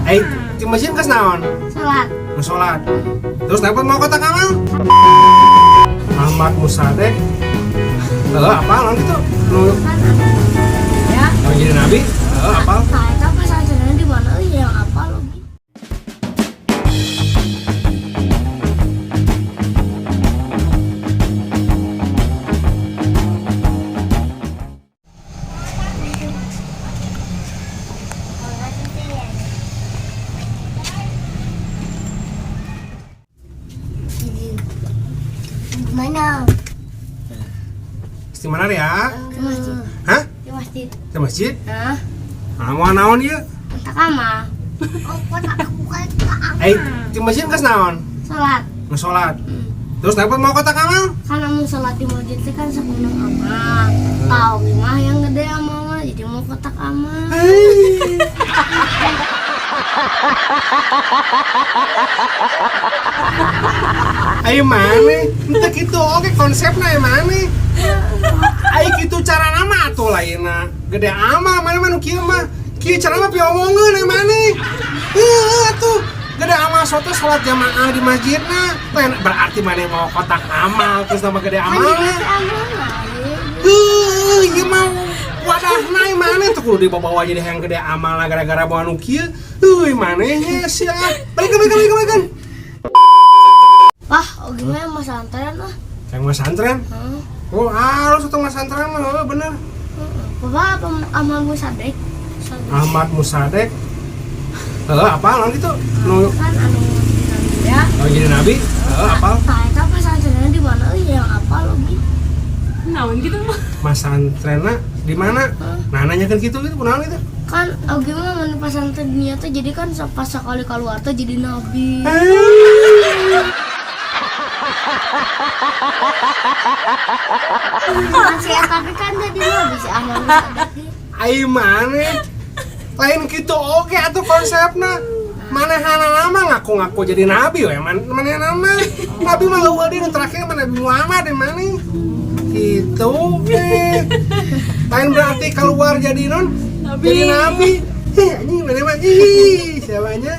Eh, di masjid kas naon? Salat. Mau sholat. Terus dapat mau kotak amal? Ahmad Musadek. Apa lang gitu? Nu Ya. mau jadi nabi? Apa? Nah, itu pesantrennya di mana? Yang apa lo? Mana? Di mana ya? Di masjid. Hah? Di masjid. Di masjid? Hah? Mau naon ieu? Entah kama. Oh, kotak bukan. Eh, di masjid kas naon? Salat. Mau sholat. Terus dapat mau kotak amal? Karena mau salat di masjid itu kan segunung amal. Tahu gimana yang gede amal mah, jadi mau kotak amal. Ayo mana? Entah gitu, oke konsepnya ya mana? Ayo gitu cara nama tuh lainnya. Gede amal mana mana kieu mah. Kieu cara mah piomongkeun ya mana? Tuh gede amal soto sholat jamaah di masjidna. Berarti mana mau kotak amal terus nama gede amalnya. Iya mau wadahna mana tuh kudu dibawa jadi yang gede amal gara-gara bawa nu kieu. Mana ya sia. Balikan. Wah, oh gimana mas antren lah? Yang mas santren? Oh, lu satu mas santren mah, bener. Bapak apa amal musadek? Ahmad Musadek. Apa lang gitu? Nu Kan anu ya? mau jadi nabi? Apa? Nah, itu pesantrennya di mana? Yang apa lo? Naon gitu mah. Mas santrenna di mana? Nah, nanyakan gitu kunaon gitu. Kan oh gimana mana pesantren dunia tuh jadi kan pas sekali keluar tuh jadi nabi. Masih tapi kan jadi nabi si amal musadek. Ai mana? Lain gitu oke atuh konsepna. Manehana nama ngaku-ngaku jadi nabi we. Manehana nama nabi mah eueuh di nu terakhir mah Nabi Muhammad di mana? Gitu. Lain berarti keluar jadi non Nabi. jadi nabi. Anjing mana mah ih siapanya?